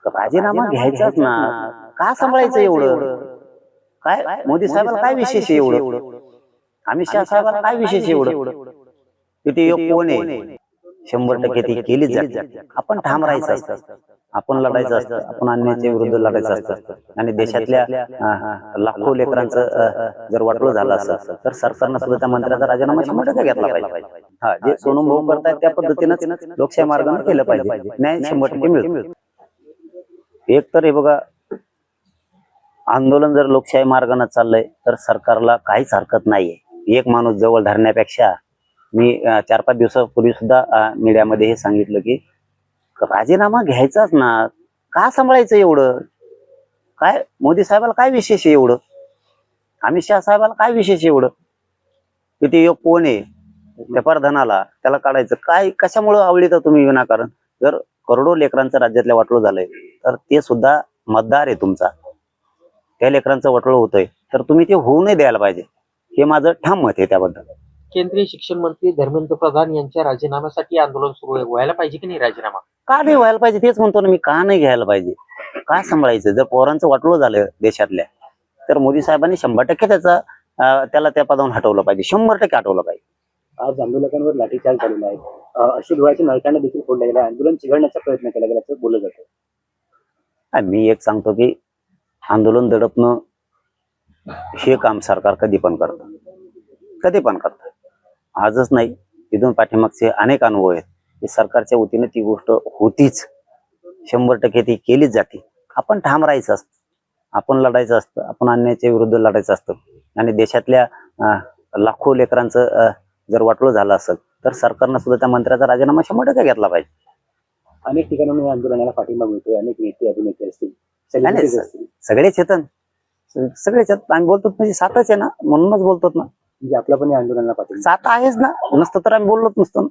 राजीनामा घ्यायचाच ना, का सांभाळायचं एवढं? काय मोदी साहेबाला काय विशेष आहे एवढं? अमित शहा साहेबाला काय विशेष आहे एवढं? किती योग कोण आहे? 100% ती केलीच जाते. आपण ठाम राहायचं असतं, आपण लढायचं असतं, आपण अन्यायाच्या विरुद्ध लढायचं असतं. आणि देशातल्या लाखो लेकरांचं जर वाटलं झालं असतं तर सरकारनं सुद्धा त्या मंत्र्याचा राजीनामा 100% घेतला पाहिजे. हा, जे सोनम भाऊ करतायत त्या पद्धतीनं लोकशाही मार्गाने केलं पाहिजे. न्याय 100% मिळतो. एक तर हे बघा, आंदोलन जर लोकशाही मार्गाने चाललंय तर सरकारला काहीच हरकत नाहीये. एक माणूस जवळ धरण्यापेक्षा मी 4-5 दिवसापूर्वी सुद्धा मीडियामध्ये हे सांगितलं की राजीनामा घ्यायचाच ना, का सांभाळायचं एवढं? काय मोदी साहेबाला काय विशेष आहे एवढं? अमित शहा साहेबाला काय विशेष आहे एवढं? किती योग कोण आहे? त्या परधनाला त्याला काढायचं काय? कशामुळं आवडीचं तुम्ही विनाकारण? जर करोडो लेकरांचं राज्यातल्या वाटलं झालंय तर ते सुद्धा मतदार आहे तुमचा, त्या लेकरांचं वाटलं होतंय तर तुम्ही ते होऊ नाही द्यायला पाहिजे. हे माझं ठाम मत आहे त्याबद्दल. केंद्रीय शिक्षण मंत्री धर्मेंद्र प्रधान यांच्या राजीनाम्यासाठी आंदोलन सुरू आहे. व्हायला पाहिजे की नाही राजीनामा? का नाही व्हायला पाहिजे तेच म्हणतो ना मी. का नाही घ्यायला पाहिजे? काय सांभाळायचं? जर पोरांचं वाटलं झालं देशातल्या तर मोदी साहेबांनी 100% त्याला त्या पदावरून हटवलं पाहिजे. 100% हटवलं पाहिजे. आज आंदोलकांवर लाठीचार्ज झालेला आहे. अशी डोळ्याची नळकांना देखील फोडला गेला. आंदोलन चिघळण्याचा प्रयत्न केला गेला असं बोललं जातं. मी एक सांगतो की आंदोलन दडपणं हे काम सरकार कधी पण करतं. आजच नाही, इथून पाठीमागचे अनेक अनुभव आहेत की सरकारच्या वतीने ती गोष्ट होतीच. 100% ती केलीच जाते. आपण ठाम राहायचं असतं, आपण लढायचं असतं, आपण अन्यायाच्या विरुद्ध लढायचं असतं. आणि देशातल्या लाखो लेकरांचं जर वाटलं झालं असेल तर सरकारनं सुद्धा त्या मंत्र्याचा राजीनामा 100% घेतला पाहिजे. अनेक ठिकाणी आंदोलनाला पाठिंबा मिळतोय. अनेक नेते अभिनेते असतील, सगळेच येतात. आम्ही बोलतो म्हणजे सातच आहे ना, म्हणूनच बोलतो ना. म्हणजे आपला पण या आंदोलनाला पाठिंबा सात आहेच ना, नसतं तर आम्ही बोललोच नसतो ना.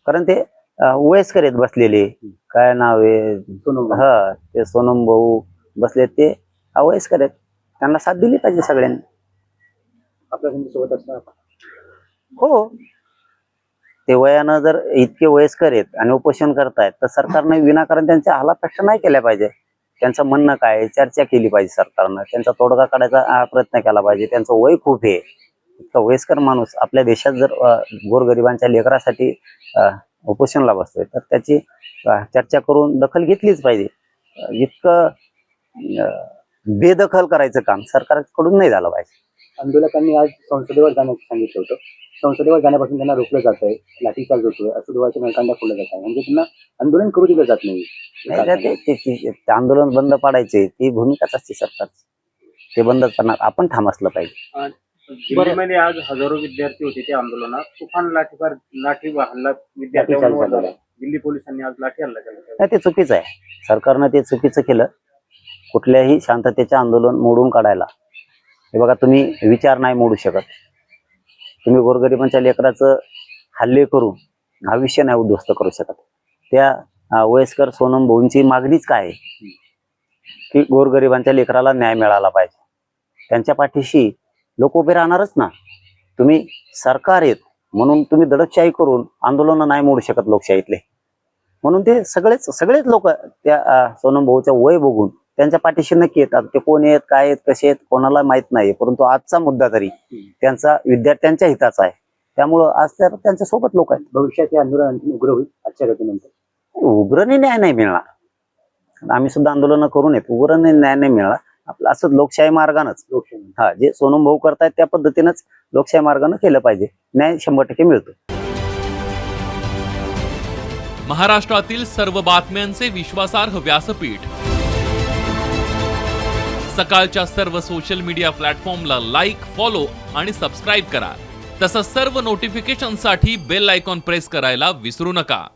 कारण ते वयस्कर आहेत बसलेले. काय नाव आहे? ते सोनम भाऊ बसले, ते वयस्कर आहेत. त्यांना साथ दिली पाहिजे सगळ्यांनी. आपल्या सोबत असणार. हो, ते वयानं जर इतके वयस्कर आहेत आणि उपोषण करतायत तर सरकारने विनाकारण त्यांच्या हालापेक्षा नाही केल्या पाहिजे. त्यांचं म्हणणं काय, चर्चा केली पाहिजे सरकारनं. त्यांचा तोडगा काढायचा प्रयत्न केला पाहिजे. त्यांचं वय खूप आहे. इतका वयस्कर माणूस आपल्या देशात जर गोरगरिबांच्या लेकरासाठी उपोषणला बसतोय तर त्याची चर्चा करून दखल घेतलीच पाहिजे. इतकं बेदखल करायचं काम सरकारकडून नाही झालं पाहिजे. आंदोलकांनी आज संसदेवर जाण्याचं सांगितलं होतं. संसदेवर जाण्यापासून त्यांना रोखलं जात आहे, लाठीचार्ज होतोय, असं डोळ्याच्या नळकांडा फोडला जात आहे. म्हणजे त्यांना आंदोलन करू दिलं जात नाही. ते आंदोलन बंद पाडायचे ती भूमिकाच असते सरकारची. ते बंद करणार आपण ठाम असलं पाहिजे. दिल्लीमध्ये आज हजारो विद्यार्थी होते त्या आंदोलनात. तुफान लाठी हल्ला विद्यार्थ्यांवर झाला. दिल्ली पोलिसांनी आज लाठी हल्ला केला. नाही, ते चुकीचं आहे. सरकारनं ते चुकीचं केलं. कुठल्याही शांततेचे आंदोलन मोडून काढायला, हे बघा, तुम्ही विचार नाही मोडू शकत. तुम्ही गोरगरिबांच्या लेकराचं हल्ले करून भविष्य नाही उद्ध्वस्त करू शकत. त्या वयस्कर सोनम भाऊंची मागणीच काय आहे की गोरगरिबांच्या लेकराला न्याय मिळाला पाहिजे. त्यांच्या पाठीशी लोक उभे राहणारच ना. तुम्ही सरकार आहेत म्हणून तुम्ही दडपशाही करून आंदोलन नाही मोडू शकत लोकशाहीतले. म्हणून ते सगळेच लोक त्या सोनम भाऊच्या वय बघून त्यांच्या पाठीशी नक्की येतात. ते कोण आहेत, काय आहेत, कसे आहेत, कोणाला माहित नाही. परंतु आजचा मुद्दा तरी त्यांचा विद्यार्थ्यांच्या हिताचा आहे. त्यामुळं आज त्यांच्या सोबत लोक आहेत. भविष्यात हे आंदोलन आणखी उग्र होईल. आजच्या घटनेनंतर उग्रने न्याय नाही मिळणार. आम्ही सुद्धा आंदोलन करून येत, उग्रने न्याय नाही मिळणार. आपलं असंच लोकशाही मार्गानंच, जे सोनम भाऊ करतायत त्या पद्धतीनंच लोकशाही मार्गाने केलं पाहिजे. न्याय 100% मिळतो. महाराष्ट्रातील सर्व बातम्यांचे विश्वासार्ह व्यासपीठ, सकाळच्या सर्व सोशल मीडिया प्लॅटफॉर्मला लाईक, फॉलो आणि सबस्क्राईब करा. तसंच सर्व नोटिफिकेशनसाठी बेल आयकॉन प्रेस करायला विसरू नका.